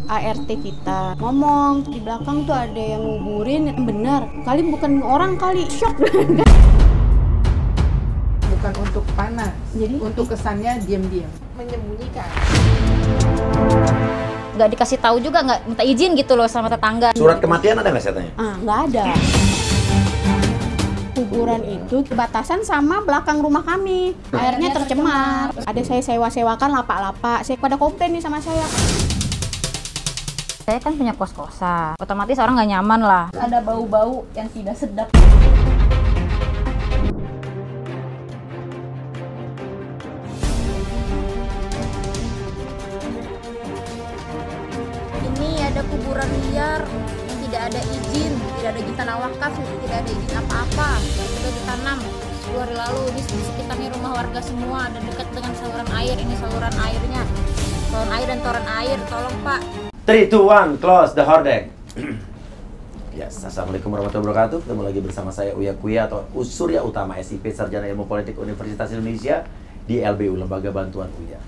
ART kita ngomong di belakang tuh ada yang nguburin, benar kali bukan orang kali, shock. Bukan untuk panas, Jadi untuk kesannya diam-diam, menyembunyikan. Nggak dikasih tahu juga, nggak minta izin gitu loh sama tetangga. Surat kematian ada nggak katanya? nggak ada. Kuburan itu batasan sama belakang rumah kami, airnya tercemar. Ada saya sewa-sewakan lapak-lapak, saya pada komplain nih sama saya. Saya kan punya kos-kosan, otomatis orang nggak nyaman lah. Ada bau-bau yang tidak sedap. Ini ada kuburan liar yang tidak ada izin, tidak ada izin tanah wakaf, tidak ada izin apa-apa. Sudah ditanam 10 hari lalu di sekitarnya rumah warga semua dan dekat dengan saluran air. Ini saluran airnya, saluran air dan toren air. Tolong Pak. 3, 2, 1, close the hordeng. Yes, assalamualaikum warahmatullahi wabarakatuh. Ketemu lagi bersama saya Uya Kuya atau Surya Utama SIP, Sarjana Ilmu Politik Universitas Indonesia di LBU, Lembaga Bantuan Uya.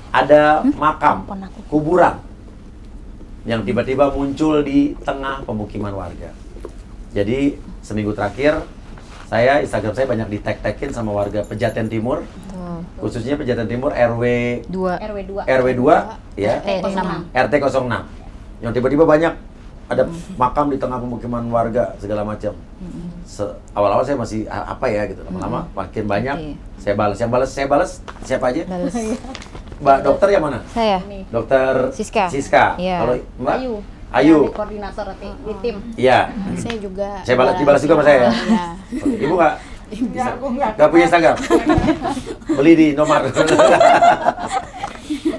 Ada makam, kuburan yang tiba-tiba muncul di tengah pemukiman warga. Jadi seminggu terakhir Instagram saya banyak di-tag-tagin sama warga Pejaten Timur, khususnya Pejaten Timur RW 2 ya, RT 06, yang tiba-tiba banyak ada makam di tengah pemukiman warga segala macam. Awal-awal saya masih apa ya gitu, lama-lama makin banyak. Saya balas siapa aja? Mbak dokter yang mana? Saya. Dokter Siska. Iya. Kalau Mbak Ayu. Koordinator di tim. Iya. Saya juga. Saya dibalas juga sama saya ya. Iya. Ibu nggak? Nggak Punya Instagram? Beli di nomor.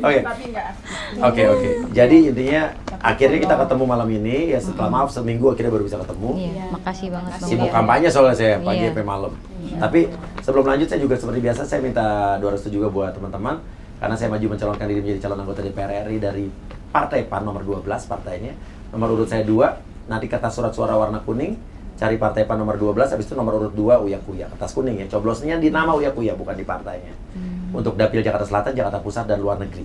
Oke. Jadi intinya akhirnya kita ketemu malam ini ya, setelah maaf seminggu akhirnya baru bisa ketemu. Iya, makasih banget. Sibuk kampanye soalnya saya pagi Iya. sampai malam. Tapi sebelum lanjut saya juga seperti biasa saya minta doa restu juga buat teman-teman karena saya maju mencalonkan diri menjadi calon anggota DPR RI dari Partai PAN nomor 12 partainya. Nomor urut saya 2, nanti kertas surat suara warna kuning, cari Partai PAN nomor 12, habis itu nomor urut 2 Uya Kuya, kertas kuning ya. Coblosnya di nama Uya Kuya bukan di partainya. Untuk Dapil Jakarta Selatan, Jakarta Pusat dan luar negeri.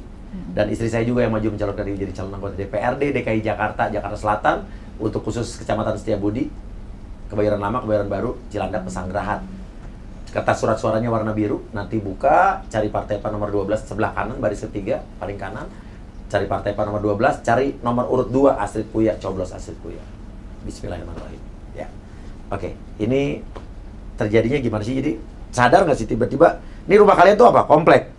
Dan istri saya juga yang maju mencalonkan diri menjadi calon anggota DPRD DKI Jakarta, Jakarta Selatan untuk khusus Kecamatan Setiabudi, Kebayoran Lama, Kebayoran Baru, Cilandak, Pesanggerahan. Kertas surat suaranya warna biru, nanti buka, cari Partai PAN nomor 12 sebelah kanan, baris ketiga, paling kanan. Cari Partai PAN nomor 12, cari nomor urut 2 Astrid Kuya, coblos Astrid Kuya. Bismillahirrahmanirrahim. Ya. Oke, ini terjadinya gimana sih? Jadi sadar nggak sih tiba-tiba, ini rumah kalian tuh apa? Komplek?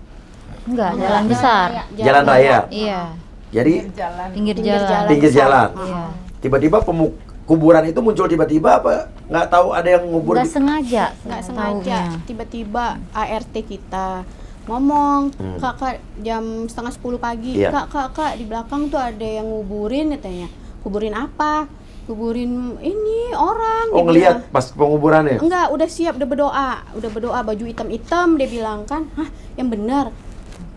Enggak, jalan besar. Jalan raya? Iya. Jadi Pinggir jalan. pinggir jalan. Iya. Tiba-tiba kuburan itu muncul tiba-tiba apa? Nggak tahu ada yang ngubur? Nggak sengaja. Nggak sengaja, taunya. tiba-tiba ART kita ngomong, Kak, jam setengah 10 pagi, Iya. Kak, di belakang tuh ada yang nguburin katanya. Kuburin apa? Kuburin ini orang. Oh, dia ngelihat bilang. pas penguburannya? Enggak, udah siap, udah berdoa baju hitam-hitam, dia bilang kan, hah, yang benar.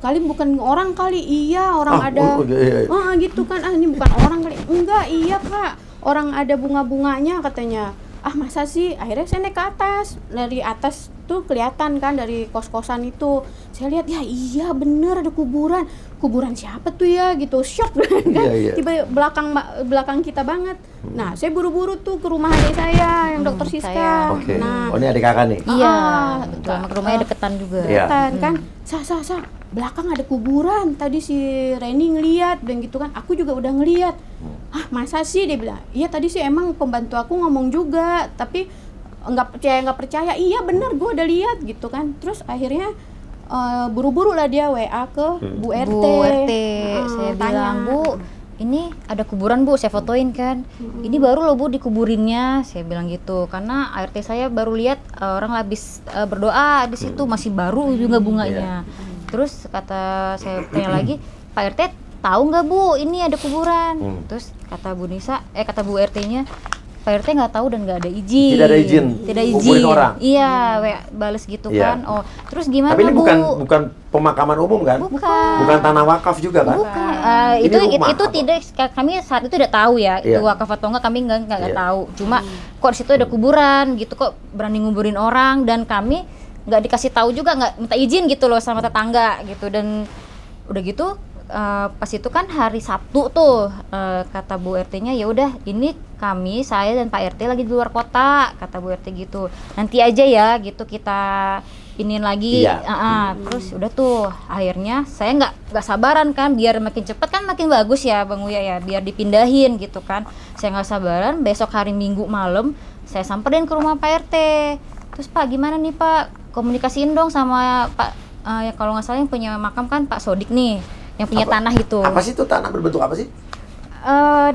Kali bukan orang kali, iya orang ada. Iya. Gitu kan, ini bukan orang kali. Enggak, iya Kak, orang ada bunga-bunganya katanya. Masa sih? Akhirnya saya naik ke atas. Dari atas tuh kelihatan kan dari kos-kosan itu. Saya lihat, ya iya bener ada kuburan. Kuburan siapa tuh ya gitu, shock kan. Iya. Tiba belakang kita banget. Nah, saya buru-buru tuh ke rumah adik saya yang dokter Siska. Oke. Nah, Oh, ini adik kakak nih? Iya, betul. Sama rumahnya deketan juga. Iya. kan, sa, belakang ada kuburan. Tadi si Reni ngeliat dan gitu kan. Aku juga udah ngeliat. Masa sih, dia bilang. Iya tadi sih emang pembantu aku ngomong juga, tapi nggak percaya. Iya bener, gue udah lihat gitu kan. Terus akhirnya buru-buru lah dia WA ke Bu RT. Bu RT, saya tanya. bilang, Bu, ini ada kuburan Bu, saya fotoin kan. Ini baru loh Bu dikuburinnya, saya bilang gitu. Karena ART saya baru lihat orang habis berdoa di situ, masih baru juga bunganya. Terus kata saya tanya lagi, Pak RT tahu nggak Bu ini ada kuburan? Terus kata kata Bu RT-nya, Pak RT nggak tahu dan nggak ada izin. Tidak ada izin. Tidak izin. Nguburin orang. Iya, bales gitu kan. Oh, terus gimana Tapi ini Bu? bukan pemakaman umum kan? Bukan Tanah wakaf juga kan? Bukan. Ini rumah Itu apa? tidak, kami saat itu tidak tahu ya, itu Iya. wakaf atau enggak, kami nggak Iya. tahu. Cuma kok di situ ada kuburan gitu, kok berani nguburin orang, dan kami nggak dikasih tahu juga, nggak minta izin gitu loh sama tetangga gitu. Dan udah gitu pas itu kan hari Sabtu tuh, kata Bu RT-nya, ya udah ini saya dan Pak RT lagi di luar kota, kata Bu RT gitu. Nanti aja ya gitu kita iniin lagi. Iya. Terus udah tuh akhirnya saya nggak sabaran kan, biar makin cepet kan makin bagus ya Bang Uya ya, biar dipindahin gitu kan. Saya nggak sabaran, besok hari Minggu malam saya samperin ke rumah Pak RT. Terus Pak gimana nih Pak, komunikasiin dong sama Pak, ya kalau nggak salah yang punya makam kan Pak Sodik nih, yang punya tanah itu. Apa sih itu tanah berbentuk apa sih?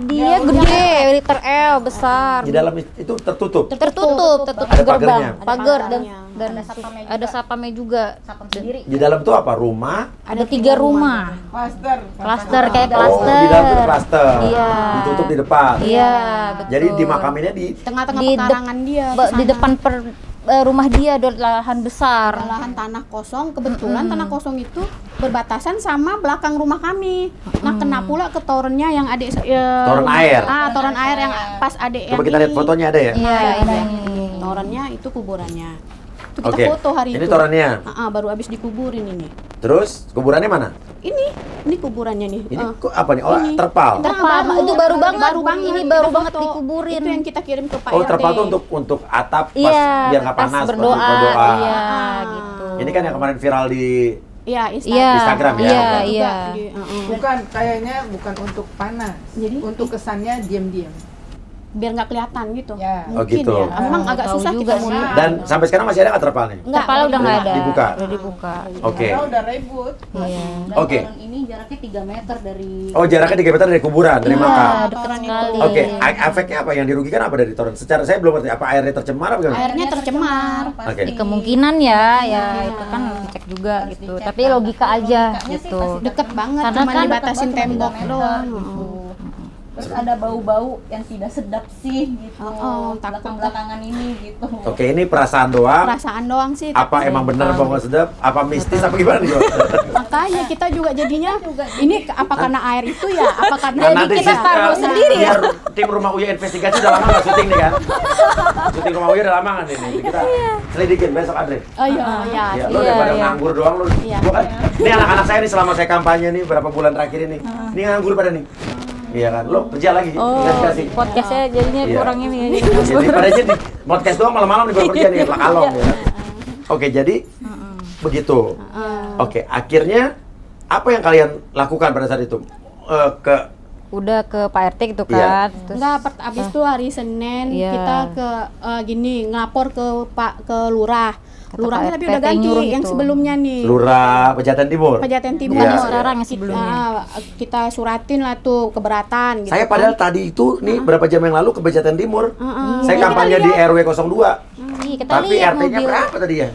Dia gede, liter L, besar. Di dalam itu tertutup. Tertutup Ada pagarnya. pagar dan pagarnya. ada sapamnya juga. Sapam sendiri. Di dalam itu apa? Rumah? Ada 3 rumah. Klaster kayak Oh, klaster. di dalam itu klaster. Iya. Ditutup di depan. Iya, betul. Jadi dimakaminnya di Tengah-tengah Di pekarangan dia. di depan rumah dia ada lahan besar. lahan tanah kosong, kebetulan tanah kosong itu berbatasan sama belakang rumah kami. Nah, kena pula ke torennya yang adik Toren air. toren air yang pas adik Coba yang kita lihat ini. fotonya ada ya? Iya, ini. Torennya itu kuburannya. Itu kita Oke. foto hari Ini itu. torennya. Baru habis dikuburin ini. Terus kuburannya mana? Ini kuburannya nih. Ini kok apa nih? Oh, Ini. terpal. Terpal, itu baru banget. Baru banget. Ini kita baru banget foto. dikuburin. Itu yang kita kirim ke Pak Oh, RT. terpal tuh untuk atap pas Iya, biar nggak pas panas pas berdoa. Iya, gitu. Ini kan yang kemarin viral di Iya, Iya, Instagram ya? Iya, Juga iya. Bukan, kayaknya bukan untuk panas. Jadi? Untuk kesannya diam-diam. biar nggak kelihatan gitu. Ya. Oh, Mungkin gitu. ya. Memang Nggak agak tahu susah juga kita sih. mau Dan sampai sekarang masih ada nggak terpalnya? Enggak, Terpal udah nggak ada. Dibuka. Udah dibuka. Oke. Karena udah ribut. Iya. Oke. Ini jaraknya 3 meter dari Oh, jaraknya 3 meter dari kuburan, dari Iya, makam. dekat sekali. Oke, efeknya apa? Yang dirugikan apa dari toren? Secara saya belum ngerti, apa airnya tercemar apa gimana? airnya tercemar. Oke. Kemungkinan ya itu kan dicek juga gitu. Tapi logika aja gitu. Deket banget, Karena cuma kan dibatasin tembok doang. gitu. Terus ada bau-bau yang tidak sedap sih gitu. Takut. Belakangan ini gitu. Oke, ini perasaan doang. Perasaan doang sih. Apa tapi- emang benar bau nggak sedap? Apa mistis apa gimana nih? Makanya kita juga jadinya ini apa karena air itu ya? Apa karena Nah, nanti kita sih, taruh sendiri ya? biar tim Rumah Uya investigasi udah lama nggak syuting nih kan? Syuting Rumah Uya udah lama kan ini? Kita selidikin besok Andre. Oh iya, Ya, iya. lo daripada iya. nganggur doang lo. Iya. Gua kan, ini anak-anak saya nih selama saya kampanye nih berapa bulan terakhir ini. Ini nganggur pada nih. Iya kan, lo kerja lagi. Kasih. Podcastnya jadinya Iya. kurang ini ya. Jadi pada aja di podcast doang malam-malam nih baru kerja nih, kalong ya. Oke, jadi begitu. Oke, akhirnya apa yang kalian lakukan pada saat itu? Udah ke Pak RT gitu Iya. kan. Terus Enggak, abis itu hari Senin Iya. kita ke ngelapor ke Lurah. Kata Lurahnya Pak tapi RT udah ganti nyuruh yang gitu. sebelum nih. Lurah Pejaten Timur. Pejaten Timur. Iya, Bukan iya. sekarang yang sebelumnya. Kita suratin lah tuh keberatan gitu. Saya padahal tadi itu nih berapa jam yang lalu ke Pejaten Timur. Saya Iya, kampanye kita di RW 02. Iya, kita Tapi lihat RT-nya mobil. berapa tadi ya?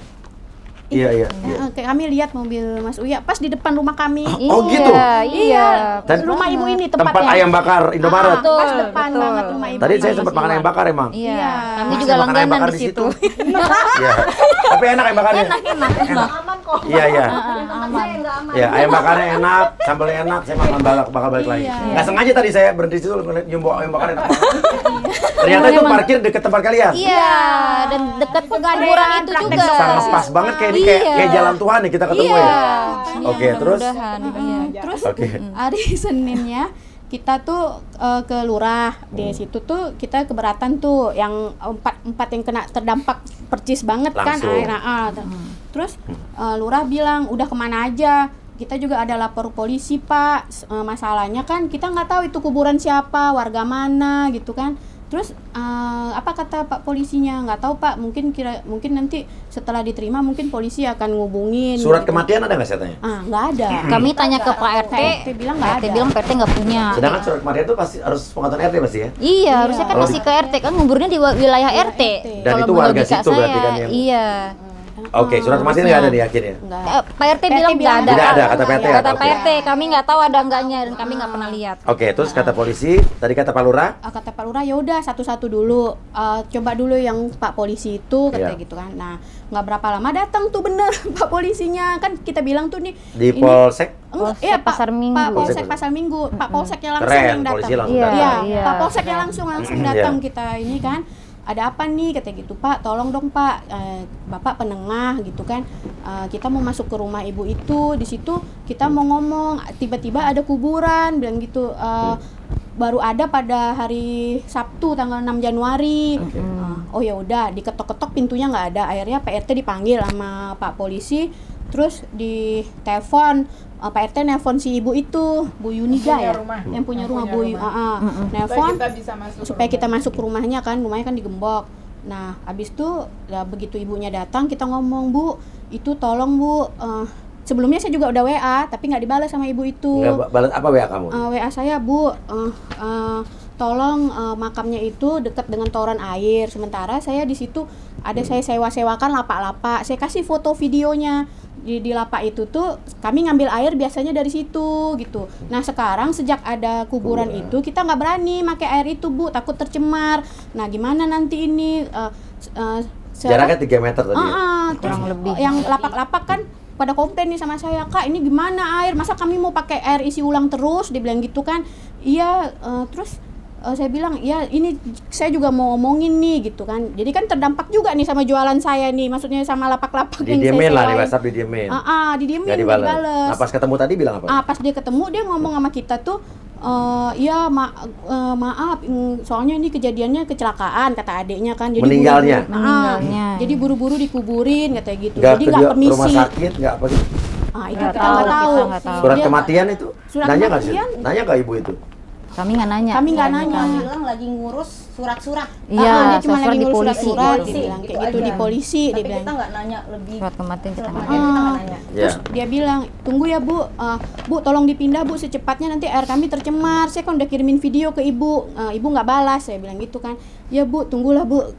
Iya, iya. Kayak kami lihat mobil Mas Uya pas di depan rumah kami. Oh, gitu? Iya. Dan Rumah ibu ini tempat tempatnya. ayam bakar Indomaret. Betul, Pas depan betul. banget rumah ibu. Tadi ini, saya Mas sempat makan Iwan. ayam bakar emang. Iya. Iya. Kami Masih juga makan ayam langganan bakar di situ. Iya. Tapi enak ayam bakarnya. Enak. Aman kok. Iya, iya. Aman. Enggak aman. Ya, ayam bakarnya enak, sambalnya enak, saya makan bakal balik lagi. Iya. Nggak sengaja tadi saya berhenti situ ngeliat nyoba ayam bakar enak banget. Ternyata itu parkir deket tempat kalian. Iya, dan dekat kuburan itu juga. Sangat pas banget kayak ini kayak jalan Tuhan nih kita ketemu ya. Oke, terus Terus Oke. hari Seninnya kita tuh ke lurah di situ tuh kita keberatan tuh yang empat yang kena terdampak percis banget kan Langsung. air. Terus lurah bilang udah kemana aja. Kita juga ada lapor polisi Pak. Masalahnya kan kita nggak tahu itu kuburan siapa, warga mana gitu kan. Terus apa kata Pak polisinya? Nggak tahu Pak. Mungkin nanti setelah diterima mungkin polisi akan ngubungin. Surat gitu. kematian ada nggak katanya? Nggak ada. Kami tanya ke Pak RT, RT bilang nggak RT ada. bilang Pak RT nggak punya. Sedangkan surat kematian itu pasti harus pengetahuan RT pasti ya. Iya, harusnya kan Kalau masih ke RT kan nguburnya di wilayah RT. Dan Kalau itu warga logika situ berarti saya, kan yang- Iya. Oke, surat kematian nggak ada nih akhirnya. Nggak. Pak RT bilang nggak ada. Tidak ada, kata PT ya? Kata Pak Oke. RT, kami nggak tahu ada enggaknya dan kami nggak pernah lihat. Oke, terus kata polisi, tadi kata Pak Lurah, Kata Pak Lurah ya udah satu-satu dulu. Coba dulu yang Pak polisi itu katanya Iya. gitu kan. Nah, nggak berapa lama datang tuh bener Pak polisinya. Kan kita bilang tuh nih di ini- Polsek. Enggak, Polsek iya Pak Pasar Minggu. Pak Polsek Polsek. Pasar Minggu. Pak Polseknya langsung Keren, yang datang. polisi langsung Iya, datang. Iya, iya, Pak Polseknya keren. langsung Iya. datang kita ini kan. ada apa nih, kata gitu. Pak, tolong dong Pak, Bapak penengah gitu kan. Kita mau masuk ke rumah ibu itu, di situ kita mau ngomong, tiba-tiba ada kuburan, bilang gitu. Baru ada pada hari Sabtu tanggal 6 Januari. Oh ya udah, diketok-ketok pintunya nggak ada. Akhirnya Pak RT dipanggil sama Pak polisi, terus di telepon. Pak RT nelpon si ibu itu, Bu Yuniga ya, yang punya rumah Bu. Nelpon supaya kita masuk ke rumahnya kan digembok. Nah, habis itu ya, begitu ibunya datang kita ngomong, Bu, itu tolong Bu. Sebelumnya saya juga udah WA, tapi nggak dibalas sama ibu itu. Nggak balas apa WA kamu? WA saya, Bu, tolong makamnya itu dekat dengan toran air. Sementara saya di situ ada saya sewa-sewakan lapak-lapak. Saya kasih foto videonya di lapak itu tuh kami ngambil air biasanya dari situ gitu. Nah sekarang sejak ada kuburan itu kita nggak berani pakai air itu, Bu, takut tercemar. Nah gimana nanti ini? Jaraknya 3 meter tadi. Kurang lebih. Yang lapak-lapak kan pada komplain nih sama saya, Kak, ini gimana air? Masa kami mau pakai air isi ulang terus? Dia bilang gitu kan. Iya, terus saya bilang, ya ini saya juga mau ngomongin nih gitu kan. Jadi kan terdampak juga nih sama jualan saya nih, maksudnya sama lapak-lapak yang saya Didiemin lah di sewain. WhatsApp, didiemin. Didiemin, Nggak nggak dibales. dibales. Nah pas ketemu tadi bilang apa? Pas dia ketemu dia ngomong sama kita tuh, ya maaf, soalnya ini kejadiannya kecelakaan, kata adiknya kan. Jadi Meninggalnya? Meninggalnya. Jadi buru-buru dikuburin katanya gitu. Nggak Jadi ke nggak rumah permisi. sakit, nggak apa gitu? Itu Nggak kita tahu, nggak tahu. kita nggak tahu. Surat Dia- kematian itu? Surat Nanya nggak sih? kematian? Nanya nggak ibu itu? Kami nggak nanya. Kami nggak nanya. Dia bilang lagi ngurus surat-surat. Iya, dia cuma surat lagi di ngurus polisi. surat, gitu. dia bilang kayak Gitu gitu di aja. polisi, dia Tapi bilang. kita nggak nanya lebih. Surat kematian kita nggak Kita nanya. nggak nanya. Terus Ya. dia bilang, tunggu ya Bu, Bu tolong dipindah Bu secepatnya, nanti air kami tercemar. Saya kan udah kirimin video ke Ibu, Ibu nggak balas, saya bilang gitu kan. Ya Bu, tunggulah Bu,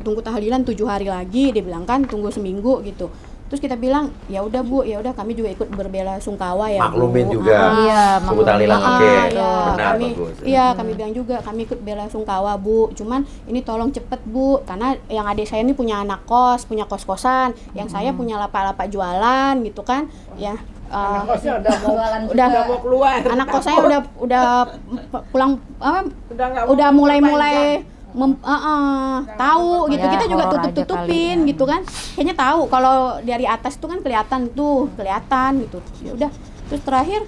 tunggu tahlilan 7 hari lagi, dia bilang kan, tunggu seminggu gitu. Terus kita bilang, ya udah Bu, ya udah kami juga ikut berbela sungkawa ya Bu. Maklumin juga. Iya, Tunggu tahlilan, maklumin. oke. Iya, Benar, kami, bagus. iya kami bilang juga kami ikut bela sungkawa Bu. Cuman ini tolong cepet Bu, karena yang adik saya ini punya anak kos, punya kos-kosan, yang saya punya lapak-lapak jualan gitu kan, ya. Kosnya udah mau Jualan udah udah mau keluar. Anak kos saya udah pulang apa? nggak mau Udah mulai-mulai memperpanjang. tahu gitu. Ya, Kita juga horor aja tutup-tutupin kali, ya. gitu kan. Kayaknya tahu kalau dari atas tuh kan kelihatan gitu. Ya udah. Terus terakhir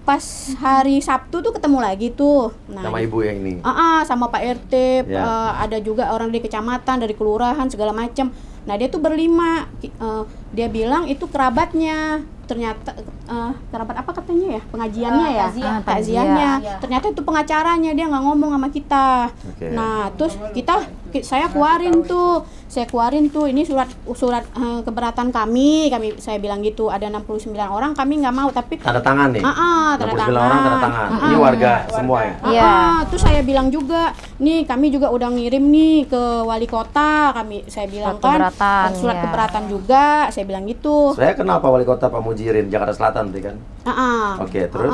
pas hari Sabtu tuh ketemu lagi tuh. Nah, Sama ibu yang ini. sama Pak RT, Ya. ada juga orang dari kecamatan, dari kelurahan segala macam. Nah dia tuh berlima. Dia bilang itu kerabatnya. Ternyata kerabat apa katanya ya? Pengajiannya ya? Takziah. Takziahnya. Takziah. Ternyata itu pengacaranya, dia nggak ngomong sama kita. Oke. Nah terus saya keluarin tuh ini surat keberatan saya bilang gitu, ada 69 orang kami nggak mau, tapi Tanda tangan nih. tanda 69 tangan. orang tanda tangan. Ini warga semua ya? Iya. Terus saya bilang juga, nih kami juga udah ngirim nih ke wali kota, saya bilang Surat keberatan, surat ya. keberatan juga, saya bilang gitu. Saya kenal Pak Wali Kota Pak Mujirin, Jakarta Selatan tadi kan? Oke, terus?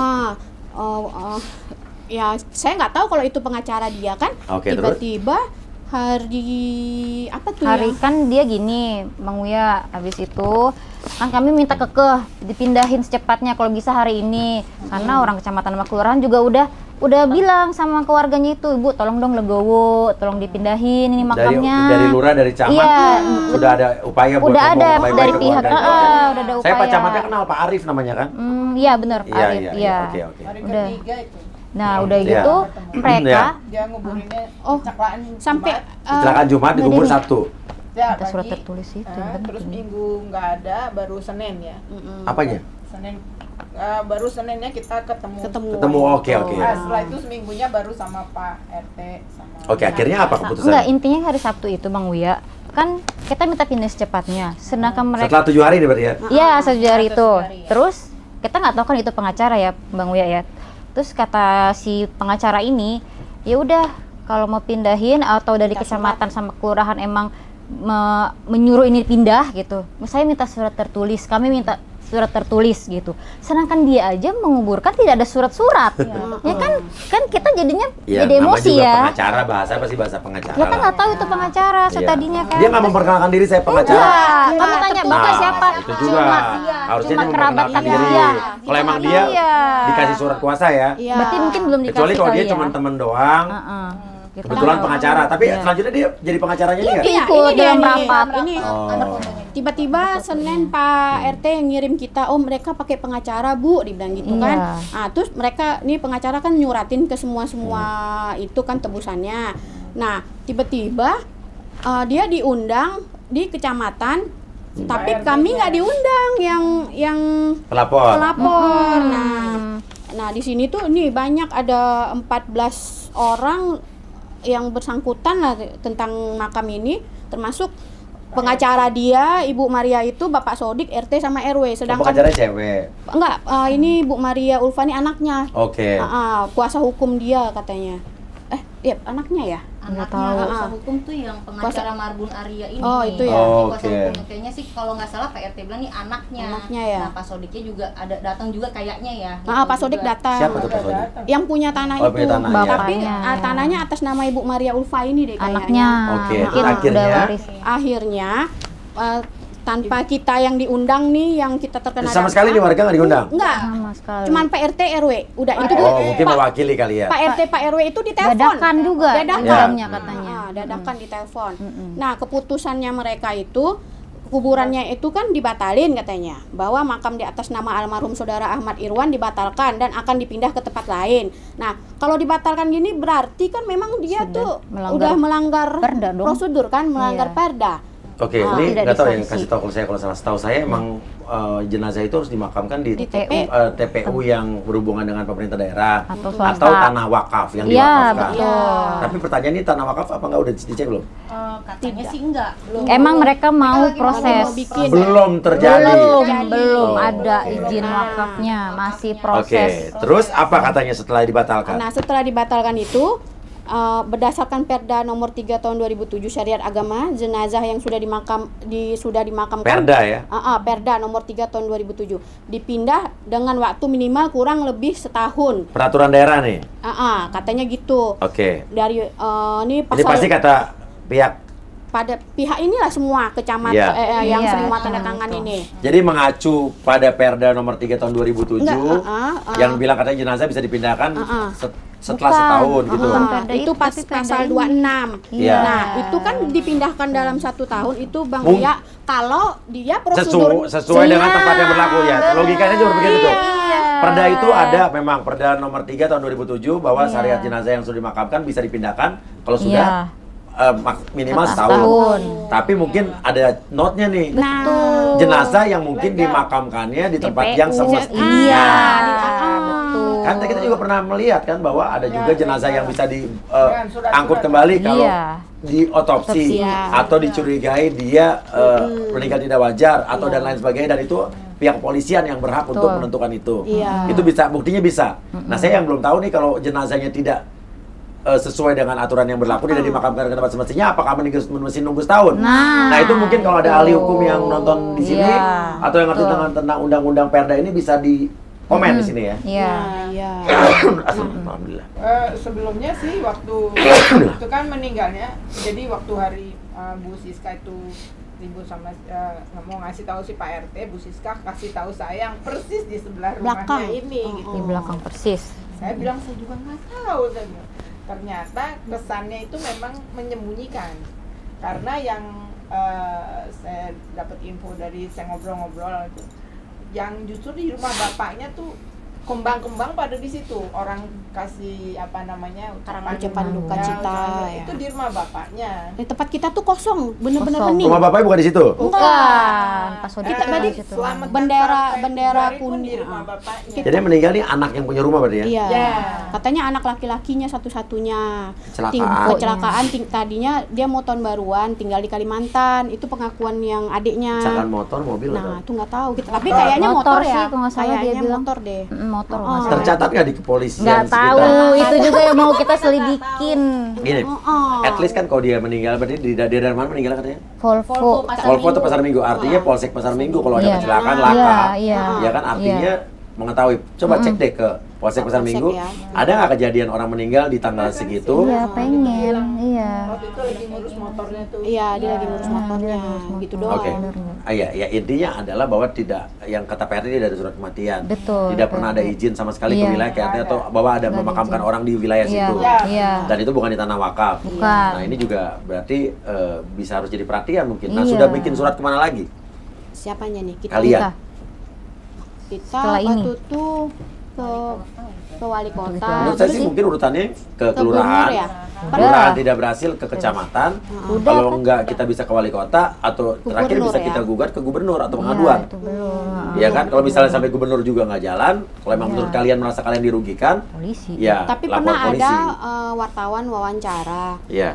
Ya saya nggak tahu kalau itu pengacara dia kan. Oke, terus? Tiba-tiba hari apa tuh Hari ya? kan dia gini, Bang Uya, habis itu kan kami minta kekeh dipindahin secepatnya kalau bisa hari ini, karena orang kecamatan sama kelurahan juga udah bilang sama keluarganya itu, Ibu tolong dong legowo, tolong dipindahin ini makamnya. Dari lurah, dari camat, Iya. sudah ada upaya buat Udah ngomong ada baik-baik dari ke pihak, keluarganya. udah ada upaya. Saya Pak Camatnya kenal, Pak Arif namanya kan? Iya benar, Pak Arif. Iya, Iya. oke. Hari Udah. ketiga itu Nah, udah Iya. gitu mereka Iya. dia nguburinnya Oh, kecelakaan sampai Jumat. Kecelakaan Jumat dikubur dari- Sabtu. Ya, ada surat pagi. tertulis itu. Terus minggu nggak ada, baru Senin ya. Apanya? Senin baru Seninnya kita ketemu. Ketemu, oke. Nah, setelah itu seminggunya baru sama Pak RT sama. Oke, akhirnya apa keputusan? Enggak, intinya hari Sabtu itu Bang Uya kan kita minta pindah secepatnya. Sedangkan mereka Setelah 7 hari nih berarti ya? iya sejari itu. sejari, ya. Terus kita nggak tahu kan itu pengacara ya Bang Uya ya. Terus kata si pengacara ini, ya udah kalau mau pindahin atau dari kecamatan sama kelurahan emang menyuruh ini pindah gitu. Saya minta surat tertulis, kami minta surat tertulis gitu. Sedangkan dia aja menguburkan tidak ada surat-surat. Ya kan kita jadinya Iya, jadi nama emosi juga ya. pengacara, bahasa pasti bahasa pengacara. Kita nggak tahu itu pengacara Iya. setadinya kan. Dia nggak memperkenalkan diri saya pengacara. Enggak, kami tanya Bapak Nah, siapa? itu juga. Harusnya cuma dia kerabat memperkenalkan kita. diri. Iya. Kalau emang dia Iya. dikasih surat kuasa ya. Iya. Berarti mungkin belum dikasih Kecuali kalau kali dia ya. cuma teman doang. Heeh. Kita Kebetulan nggak- pengacara, tapi Iya. selanjutnya dia jadi pengacaranya Iya, nggak? Ikut dia dalam nih. rapat. Ini Oh. tiba-tiba Senin Pak RT yang ngirim kita, oh mereka pakai pengacara Bu, dibilang gitu kan. Iya. Nah, terus mereka nih pengacara kan nyuratin ke semua itu kan tebusannya. Nah, tiba-tiba dia diundang di kecamatan, tapi Pak kami RT-nya. nggak diundang yang Pelapor. pelapor. Nah di sini tuh nih banyak ada 14 orang yang bersangkutan lah tentang makam ini, termasuk pengacara dia, Ibu Maria itu, Bapak Sodik, RT sama RW. Sedangkan Pengacaranya cewek. enggak, ini Bu Maria Ulfani anaknya. Oke. Kuasa hukum dia katanya. Iya anaknya ya. Nggak Anaknya tahu. kuasa hukum tuh yang pengacara Marbun Arya ini. Oh, itu ya. Oh, Kuasa oke. hukum kayaknya sih kalau nggak salah Pak RT bilang nih anaknya. Anaknya ya. Nah, Pak Sodiknya juga ada datang juga kayaknya ya. Pak Sodik Juga. datang. Siapa tuh Pak Sodik? Yang punya tanah Oh, itu. punya tanah, ya. Tapi Bapaknya, ya. tanahnya atas nama Ibu Maria Ulfa ini deh kayaknya. Anaknya. Oke, Mungkin terus akhirnya? udah waris. Akhirnya tanpa kita yang diundang nih, yang kita terkena Sama sekali nih warga nggak diundang? enggak, Sama sekali. cuman Pak RT RW udah itu Oh, tuh, mungkin Pak, mewakili kali ya. Pak RT Pak RW itu ditelepon dadakan juga dadakan dalamnya katanya. dadakan ditelepon. Nah keputusannya mereka itu, kuburannya itu kan dibatalin katanya, bahwa makam di atas nama almarhum saudara Ahmad Irwan dibatalkan dan akan dipindah ke tempat lain. Nah kalau dibatalkan gini berarti kan memang dia Sudah tuh melanggar udah melanggar perda dong. prosedur kan, melanggar Iya. perda. Oke, Ah, ini tidak nggak tahu ya, disanksi. kasih tahu kalau saya kalau salah. Setahu saya emang jenazah itu harus dimakamkan di Di TPU. TPU yang berhubungan dengan pemerintah daerah Atau swasta. tanah wakaf yang Iya, diwakafkan. betul. Tapi pertanyaan ini tanah wakaf apa nggak udah dicek belum? Katanya sih enggak. Belum. Emang mereka mau lagi proses. mau bikin. Belum terjadi. Belum Oh. ada izin wakafnya, masih Oke, proses. terus apa katanya setelah dibatalkan? Nah, setelah dibatalkan itu, berdasarkan Perda nomor 3 tahun 2007 Syariat Agama, jenazah yang sudah dimakamkan Perda ya? Perda nomor 3 tahun 2007 dipindah dengan waktu minimal kurang lebih setahun. Peraturan daerah nih. Katanya gitu. Oke. Dari ini Ini pasal pasti kata pihak. pada pihak inilah semua kecamatan Iya. yang Iya, semua tanda tangan ini. Jadi mengacu pada Perda nomor 3 tahun 2007 Enggak, yang bilang katanya jenazah bisa dipindahkan setelah Bukan. setahun gitu. Bukan perda Itu pas tapi perda pasal ini. 26. Iya. Nah, itu kan dipindahkan dalam 1 tahun itu Bang Mung- Ria, kalau dia prosedur Sesuai dengan tempat yang berlaku ya. Logikanya juga begitu tuh. Iya. Perda itu ada memang Perda nomor 3 tahun 2007 bahwa syariat jenazah yang sudah dimakamkan bisa dipindahkan kalau sudah minimal setahun. Tapi mungkin ada note-nya nih. Betul. Jenazah yang mungkin dimakamkannya di tempat TPU. yang semestinya. Iya, betul. Kan kita juga pernah melihat kan bahwa ada juga jenazah yang bisa diangkut surat-surat. kembali kalau Iya. di otopsi Iya. atau dicurigai dia meninggal tidak wajar atau dan lain sebagainya, dan itu pihak kepolisian yang berhak untuk menentukan itu. Iya. Itu bisa, buktinya bisa. Nah, saya yang belum tahu nih kalau jenazahnya tidak sesuai dengan aturan yang berlaku tidak dimakamkan ke tempat semestinya, apakah mesti nunggu setahun? Nah, itu mungkin kalau ada ahli hukum yang nonton di sini Iya, atau yang ngerti tentang undang-undang Perda ini bisa di komen di sini ya. Iya. Iya. Alhamdulillah. Sebelumnya sih waktu itu kan meninggalnya, jadi waktu hari Bu Siska itu ribut sama mau ngasih tahu si Pak RT, Bu Siska kasih tahu saya yang persis di sebelah Belakang. rumahnya ini gitu. Di belakang persis. Saya bilang saya juga nggak tahu, saya bilang. Ternyata kesannya itu memang menyembunyikan, karena yang saya dapat info dari saya ngobrol-ngobrol itu, yang justru di rumah bapaknya tuh kembang-kembang pada di situ, orang kasih apa namanya Ucapan duka cita, ya. itu di rumah bapaknya. Di tempat kita tuh kosong, bener-bener Kosong. hening. Rumah bapaknya bukan di situ? Bukan. Pas Sodik Kita juga tadi di situ. Selamat Bendera di kuning. rumah bapaknya. Jadi yang meninggal nih anak yang punya rumah berarti ya? Iya. Ya. Katanya anak laki-lakinya satu-satunya. Kecelakaan. Kecelakaan. Tadinya dia mau tahun baruan, tinggal di Kalimantan. Itu pengakuan yang adiknya. Kecelakaan motor, mobil Nah, atau? itu nggak tahu kita. Tapi kayaknya motor, sih, ya. kalau nggak salah dia Kayaknya bilang. motor deh. Motor nggak Oh. salah. Tercatat nggak di kepolisian Nggak sekitar? tahu, itu juga yang mau kita selidikin. Gini, Oh. at least kan kalau dia meninggal berarti dari mana meninggal katanya? Volvo. Pasar Volvo atau Minggu. Pasar Minggu, artinya Polsek Pasar Minggu kalau ada Iya. kecelakaan Iya, laka. iya. Ya kan artinya mengetahui, coba cek deh ke Polsek Pasar Polsek, Minggu, ya. ada nggak kejadian orang meninggal di tanggal segitu? Iya, pengen. Iya. Waktu itu lagi ngurus motornya tuh. Iya, dia lagi ngurus motornya, gitu doang. Oke, ya intinya adalah bahwa tidak, yang kata PRT tidak ada surat kematian, Betul, tidak pernah ada izin sama sekali ke Iya. wilayah KRT atau bahwa ada memakamkan orang di wilayah Iya. situ, Iya. dan itu bukan di tanah wakaf. Bukan. Nah ini juga berarti bisa harus jadi perhatian mungkin. Nah Iya. sudah bikin surat kemana lagi? Siapanya nih? Kalian? Kita Setelah ini. waktu itu ke wali kota. Menurut saya terus sih mungkin urutannya ke ke kelurahan. gubernur ya. Kelurahan tidak berhasil ke kecamatan. Udah, Kalau kan? enggak kita bisa ke wali kota atau terakhir Gubernur bisa ya. kita gugat ke gubernur atau pengaduan. Itu belum. Iya kan? Kalau misalnya sampai gubernur juga nggak jalan, kalau emang Iya. menurut kalian merasa kalian dirugikan, Polisi. ya Tapi lapor pernah polisi. ada wartawan wawancara. Iya.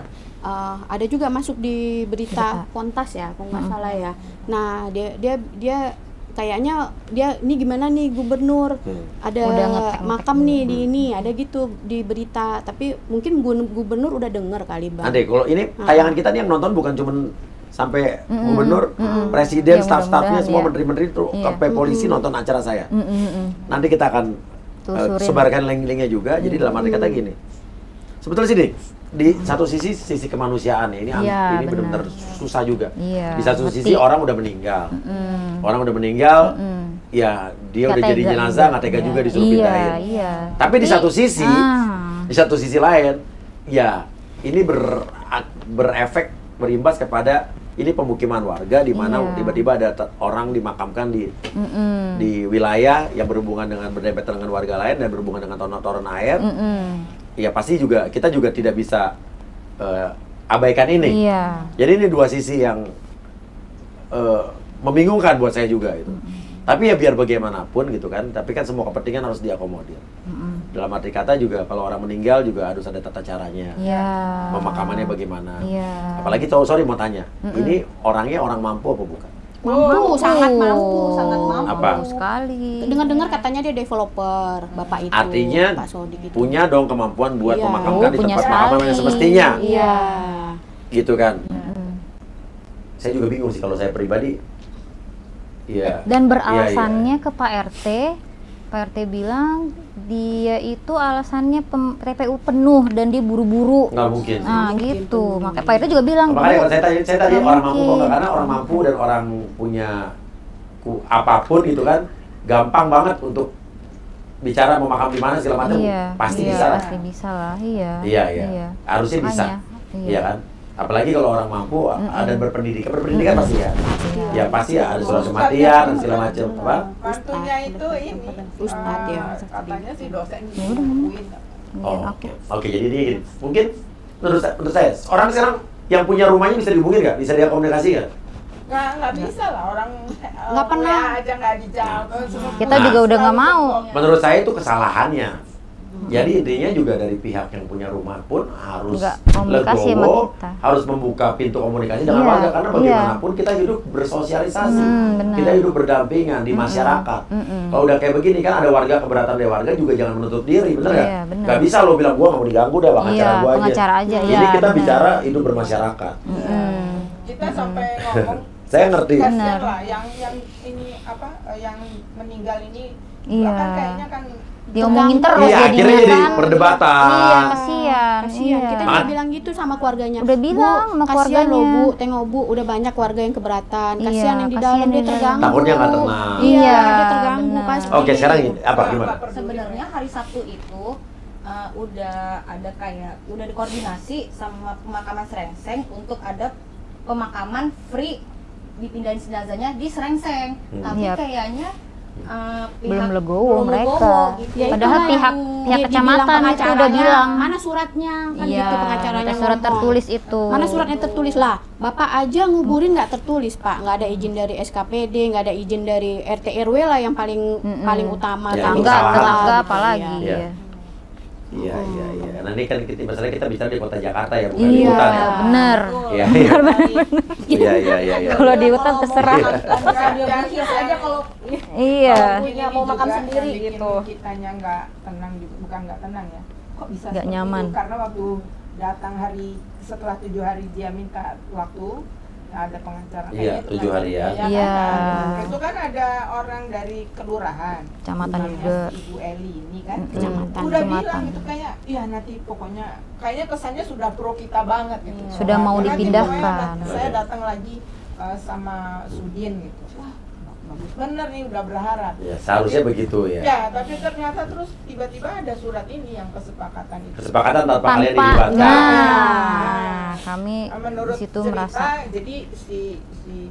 Ada juga masuk di berita Kontas ya, kalau nggak salah ya. Nah, dia kayaknya dia ini gimana nih gubernur, ada Udah ngetek-ngetek. makam nih di ini, ada gitu di berita. Tapi mungkin gubernur udah denger kali, Bang. Ade, kalau ini tayangan kita nih yang nonton bukan cuman sampai gubernur, presiden, Ya, staff-staffnya, mudah-mudahan, semua ya. menteri-menteri tuh Iya. sampai polisi nonton acara saya. Nanti kita akan Telusurin. sebarkan link-linknya juga. Jadi dalam arti kata gini, sebetulnya sih di satu sisi kemanusiaan ya, ini Iya, ini benar-benar susah juga. Iya, Di satu ngerti. sisi orang udah meninggal, orang udah meninggal, ya dia Nggak udah jadi tega jenazah, juga. nggak tega Iya. juga disuruh Iya, pindahin. iya. Tapi di satu sisi, di satu sisi lain, ya ini berefek berimbas kepada ini pemukiman warga di mana Iya. tiba-tiba ada orang dimakamkan di wilayah yang berhubungan dengan berdempetan dengan warga lain dan berhubungan dengan toron air. Ya pasti juga kita juga tidak bisa abaikan ini. Iya. Jadi ini dua sisi yang membingungkan buat saya juga itu. Tapi ya biar bagaimanapun gitu kan, tapi kan semua kepentingan harus diakomodir. Dalam arti kata juga kalau orang meninggal juga harus ada tata caranya. Iya. Pemakamannya bagaimana. Iya. Apalagi sorry mau tanya, ini orangnya orang mampu apa bukan? Mampu, sangat mampu. Apa? Sekali. Dengar-dengar katanya dia developer, Bapak itu. Artinya Pak Sodik itu. punya dong kemampuan buat Iya. memakamkan di Punya tempat pemakaman yang sekali. semestinya. Iya. Gitu kan. Saya juga bingung sih kalau saya pribadi. Iya. Dan Iya, beralasannya ke Pak RT, Pak RT bilang dia itu alasannya TPU penuh dan dia buru-buru. Nggak mungkin sih. Nah gitu, makanya Pak RT juga bilang. Makanya kalau saya tanya nggak orang mampu kok mungkin. nggak, karena orang mampu dan orang punya apapun gitu kan, gampang banget untuk bicara mau makam di mana segala macam, Iya, pasti iya, bisa lah. Pasti bisa lah, iya. Iya. Harusnya bisa. Makanya, Iya kan? Apalagi kalau orang mampu dan berpendidikan pasti ya. Ya pasti ya ada surat kematian dan segala macam, apa? Mantunya itu ini Ustadz ya. katanya si dosen Ya udah, ngomongin. Oh, oke. Jadi ini mungkin menurut saya orang sekarang yang punya rumahnya bisa dihubungin nggak? Bisa dia komunikasi nggak? Nggak bisa lah orang Nggak pernah. WA aja nggak dijawab. Kita juga udah nggak mau. Menurut saya itu kesalahannya. Jadi intinya juga dari pihak yang punya rumah pun harus Nggak komunikasi sama legowo, kita. harus membuka pintu komunikasi dengan Iya, warga karena iya. bagaimanapun kita hidup bersosialisasi, Benar. kita hidup berdampingan di masyarakat. Kalau udah kayak begini kan ada warga keberatan dari warga juga jangan menutup diri, bener nggak? Iya, benar. Nggak bisa lo bilang gua nggak mau diganggu dah, pengacara Iya, gua aja. pengacara aja, Jadi iya, kita benar. bicara hidup bermasyarakat. Kita sampai ngomong Saya ngerti. kasihan Benar. lah yang ini apa yang meninggal ini Iya. bahkan kayaknya kan Diomongin terus Iya, akhirnya jadinya jadi kan. perdebatan. Iya, kasihan. Kasihan. Iya. Kita juga bilang gitu sama keluarganya. Udah bilang sama kasihan loh keluarganya. Bu, tengok Bu, udah banyak keluarga yang keberatan. Iya, Kasihan yang di kasihan dalam yang dia di dalam. terganggu. Takutnya nggak tenang. Iya, Iya, dia terganggu benar. pasti. Oke, sekarang ini apa gimana? Sebenarnya hari Sabtu itu udah ada kayak udah dikoordinasi sama pemakaman Serengseng untuk ada pemakaman free dipindahin jenazahnya di Serengseng. Tapi Iya. kayaknya Belum legowo mereka. gitu. Ya, Padahal itulah pihak yang kecamatan dibilang itu udah pengacaranya, bilang. mana suratnya kan Iya, gitu pengacaranya ada surat ngomong. tertulis itu. Mana suratnya tertulis lah, Bapak aja nguburin nggak tertulis Pak, nggak ada izin dari SKPD, nggak ada izin dari RT RW lah yang paling utama. Ya, itu Tetangga, kesalahan. tetangga gitu, apalagi. Iya. Iya. Iya. Nah ini kan masalahnya kita bicara di kota Jakarta ya, bukan di Iya, hutan ya. Bener. Iya. Iya. Kalau di hutan terserah. aja kalau Iya. punya mau makan sendiri bikin gitu. kitanya nggak tenang juga, bukan nggak tenang ya, kok bisa Nggak seperti nyaman. itu? Karena waktu datang hari setelah 7 hari dia minta waktu, ada pengacara Iya, kayaknya 7 hari ya. Iya. Itu kan ada orang dari kelurahan, Kecamatan namanya juga. Ibu Eli ini kan. Kecamatan. Udah Kecamatan. bilang gitu kayak, ya nanti pokoknya kayaknya kesannya sudah pro kita banget gitu. Sudah mau Nanti dipindahkan. pokoknya saya datang lagi sama Sudin gitu. Wah, bagus bener nih, udah berharap. Ya, seharusnya begitu ya. Ya, tapi ternyata terus tiba-tiba ada surat ini yang kesepakatan itu. Kesepakatan tanpa kalian Tanpa, dilibatkan. nah, kami Menurut di situ cerita, merasa jadi si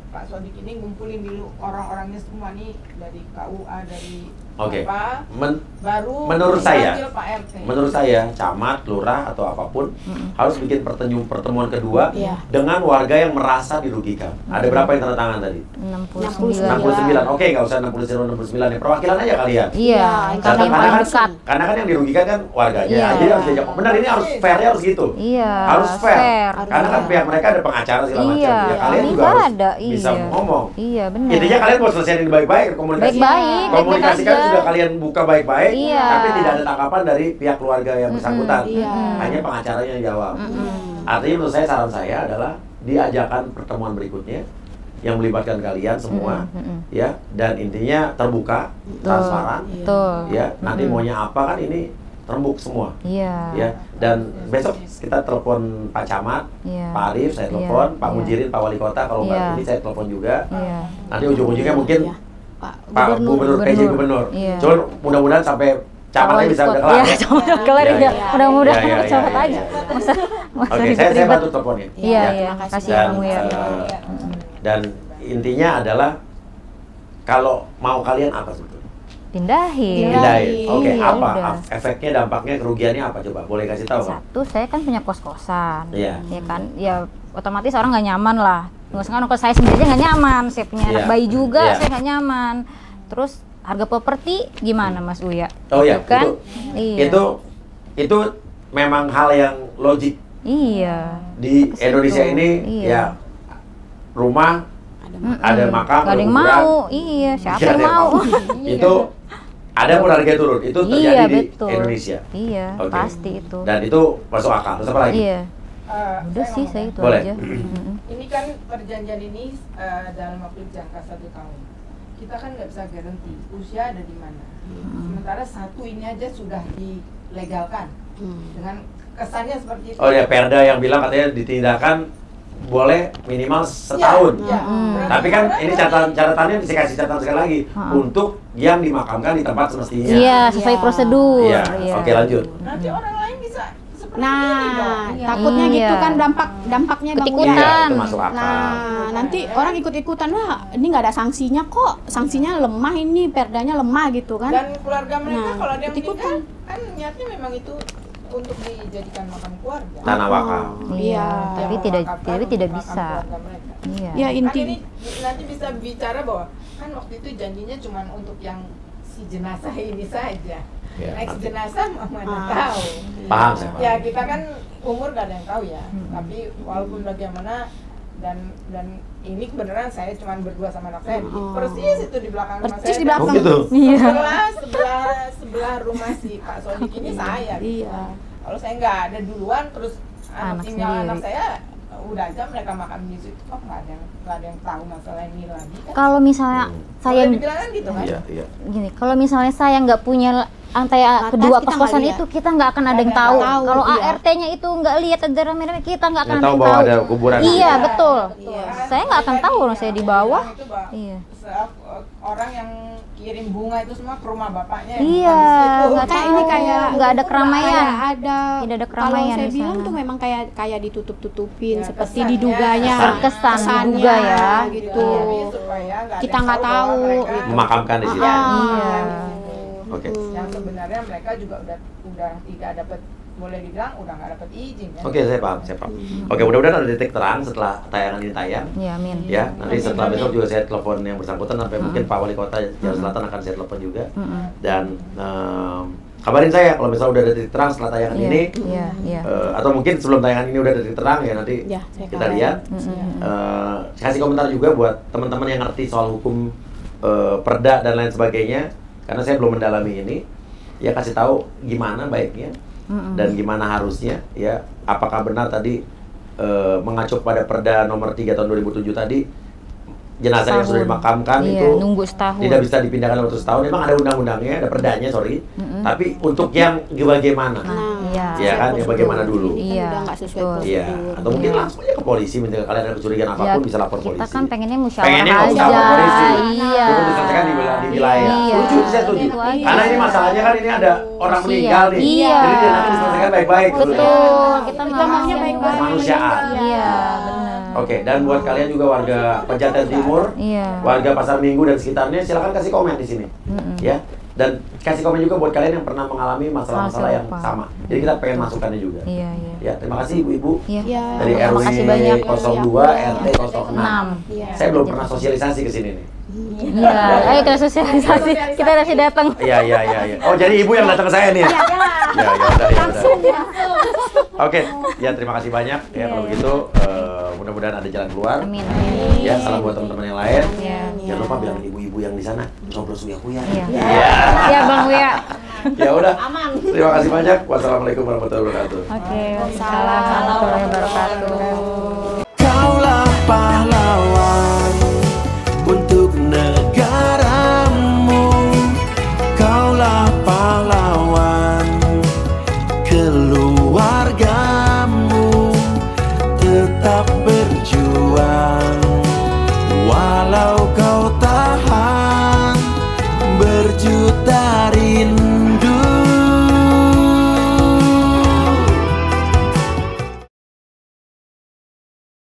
Pak Sodik ini ngumpulin dulu orang-orangnya semua nih dari KUA, dari Oke. apa, Men- baru menurut saya, dipanggil Pak RT. menurut saya, camat, lurah atau apapun harus bikin pertemuan kedua Iya. dengan warga yang merasa dirugikan. Ada berapa yang tanda tangan tadi? 69. 69. Oke, nggak usah 69 ya. Perwakilan aja kalian. Iya, yang kami yang paling dekat. Karena kan yang dirugikan kan warganya. Iya. Jadi harus diajak. Benar, ini harus fairnya harus gitu. Iya, Harus fair. Harus Karena kan fair. pihak mereka ada pengacara segala macam. Iya, Ya, kalian ini juga nggak harus ada, bisa iya. ngomong. Iya, benar. Intinya kalian mau selesaiin ini baik-baik, komunikasi. Baik-baik, Komunikasikan baik-baik sudah aja. kalian buka baik-baik, Iya. tapi tidak ada tanggapan dari pihak keluarga yang bersangkutan. Iya. Hanya pengacaranya yang jawab. Artinya menurut saya, saran saya adalah diajakkan pertemuan berikutnya yang melibatkan kalian semua, ya, dan intinya terbuka, transparan, Betul. ya. Nanti maunya apa kan ini terembuk semua, Iya. ya. Dan besok kita telepon Pak Camat, Iya. Pak Arif, saya telepon, Iya. Pak Iya. Mujirin, Pak Wali Kota, kalau Iya. nggak ini saya telepon juga. Iya. Nanti ujung-ujungnya mungkin Iya. Pak Gubernur, PJ Gubernur. Iya. Cuman mudah-mudahan sampai camatnya bisa udah kelar. Iya, ya. camat udah kelar Iya, ya. iya. Mudah-mudahan Iya, iya, camat iya, aja. iya. Masa Oke, saya ribet-ribet. bantu teleponnya. Iya, Ya. iya. Terima kasih. Kasih Dan, kamu ya. dan intinya adalah kalau mau kalian apa sebetulnya? Pindahin. Pindahin. Oke, Iya, apa? udah. Efeknya, dampaknya, kerugiannya apa? Coba boleh kasih tahu nggak? Satu, saya kan punya kos-kosan. Iya. Ya kan, ya otomatis orang nggak nyaman lah. Misalkan kalau saya sendiri aja nggak nyaman, saya punya anak Iya. bayi juga, Iya. saya nggak nyaman. Terus harga properti gimana Mas Uya? Oh iya, Gitu kan? Iya. itu memang hal yang logik Iya. di Ke situ. Indonesia ini. Iya. Ya, rumah ada makam, Gak ada yang kuburan. mau. Iya, siapa Nggak yang ada mau? Itu ada pun harga turun. Itu terjadi Iya, di betul. Indonesia. Iya, Oke. pasti itu. Dan itu masuk akal. Terus apa lagi? Iya. Udah sih ngomong. saya itu Boleh. aja. Ini kan perjanjian ini dalam waktu jangka 1 tahun. Kita kan nggak bisa garansi usia ada di mana. Sementara satu ini aja sudah dilegalkan dengan kesannya seperti itu. Oh ya, Perda yang bilang katanya ditindakan boleh minimal setahun. Iya, iya. Tapi kan ini catatannya bisa kasih catatan sekali lagi untuk yang dimakamkan di tempat semestinya. Iya, sesuai Iya. prosedur. Iya. Oke, lanjut. Nanti orang lain bisa seperti ini Nah, dong. takutnya Iya. gitu kan dampaknya Bang Ketikutan. Uya. Iya, itu masuk akal. Nah, nanti orang ikut-ikutan lah. Ini nggak ada sanksinya kok. Sanksinya lemah ini, perdanya lemah gitu kan. Dan keluarga mereka Nah, kalau ada yang ikut-ikutan. meninggal kan niatnya memang itu untuk dijadikan makam keluarga. Tanah wakaf. Iya, tapi Yang tidak mewakafkan tidak untuk makam bisa. keluarga mereka. Iya. Ya Kan inti ini nanti bisa bicara bahwa kan waktu itu janjinya cuma untuk yang si jenazah ini saja. Ya, Next nanti. jenazah mana tahu. Paham saya, paham. Ya kita kan umur gak ada yang tahu ya. Tapi walaupun bagaimana dan ini beneran saya cuma berdua sama anak saya persis itu di belakang rumah persis saya. di belakang. Oh gitu. Iya. Sebelah rumah si Pak Sodik ini saya. gitu. Iya. Kalau saya nggak ada duluan terus Anak tinggal sendiri. anak saya udah aja mereka makan di situ kok nggak ada yang tahu masalah ini lagi kan. Kalau misalnya saya Boleh dibilang kan gitu kan. Iya, iya. gini, kalau misalnya saya nggak punya lantai Atas kedua kita kos-kosan nggak itu, kita nggak akan ada yang Nggak tahu. ada yang tahu, Kalau iya. ART-nya itu nggak lihat ada rame-rame, kita nggak akan Nggak ada tahu yang bahwa tahu. ada kuburan. Iya, betul. Iya. Saya nggak akan tahu loh, saya di bawah. Itu, Pak. Iya. Orang yang kirim bunga itu semua ke rumah bapaknya. Iya, nggak Kayak tahu. ini kayak nggak ada keramaian. kayak ada Tidak ada kalau keramaian saya di bilang sana. tuh memang kayak ditutup-tutupin Ya, seperti kesannya. diduganya. Kesan Kesannya diduga ya. gitu. Tapi supaya nggak ada Kita yang nggak tahu bahwa tahu, mereka- gitu. Memakamkan di situ. Iya. Iya. Oke. Yang sebenarnya mereka juga udah tidak dapat, boleh dibilang udah nggak dapat izin kan. Oke, saya paham, saya paham. Oke, mudah-mudahan ada titik terang setelah tayangan ini tayang. Iya, amin. Ya, nanti setelah besok juga saya telepon yang bersangkutan sampai mungkin Pak Wali Kota Jakarta Selatan akan saya telepon juga. Dan kabarin saya kalau misalnya udah ada titik terang setelah tayangan Iya, ini. iya, iya. Atau mungkin sebelum tayangan ini udah ada titik terang ya nanti Ya, saya kita kabarin. lihat. Kasih komentar juga buat teman-teman yang ngerti soal hukum perda dan lain sebagainya. Karena saya belum mendalami ini. Ya kasih tahu gimana baiknya dan gimana harusnya ya. Apakah benar tadi mengacu pada Perda nomor 3 tahun 2007 tadi, jenazah yang sudah Setahun. dimakamkan Iya, itu nunggu setahun. tidak bisa dipindahkan waktu setahun. Memang ada undang-undangnya, ada perdanya, sorry. Tapi untuk yang bagaimana? Iya. Iya kan, yang bagaimana dulu? Ini kan Iya, udah nggak sesuai betul. prosedur. Iya, atau mungkin Iya. langsung aja ke polisi, misalnya kalian ada kecurigaan apapun bisa lapor polisi. Kita kan pengennya Pengennya musyawarah nggak usah aja. lapor polisi. Iya. Cukup diselesaikan di wilayah. Iya. Setuju, saya setuju. Itu aja. Karena ini masalahnya kan ini ada orang Iya. meninggal nih. Iya. Jadi dia nanti diselesaikan baik-baik. Betul. dulu. Kita Kita maunya mau baik-baik. Kemanusiaan. Iya, benar. Oke, dan buat kalian juga warga Pejaten Timur, Iya. warga Pasar Minggu dan sekitarnya, silakan kasih komen di sini, ya. Dan kasih komen juga buat kalian yang pernah mengalami masalah-masalah yang Masalah. sama. Jadi kita pengen masukannya juga. Iya, iya. Ya, terima kasih ibu-ibu Iya. Iya. dari Terima RW kasih banyak. 02, RT 06. Iya. Saya belum pernah sosialisasi ke sini nih. Iya, ayo kita sosialisasi. Kita masih datang. Iya. Oh, jadi ibu yang datang ke saya nih. Ya, udah. Oke, ya terima kasih banyak. Ya, kalau begitu mudah-mudahan ada jalan keluar. Amin. Ya, salam buat teman-teman yang lain. Iya. Jangan lupa bilang ibu-ibu yang di sana ngobrol suya-kuya. Iya. Iya. Iya, Bang Wia. Ya udah. Terima kasih banyak. Wassalamualaikum warahmatullahi wabarakatuh. Oke, waalaikumsalam warahmatullahi wabarakatuh.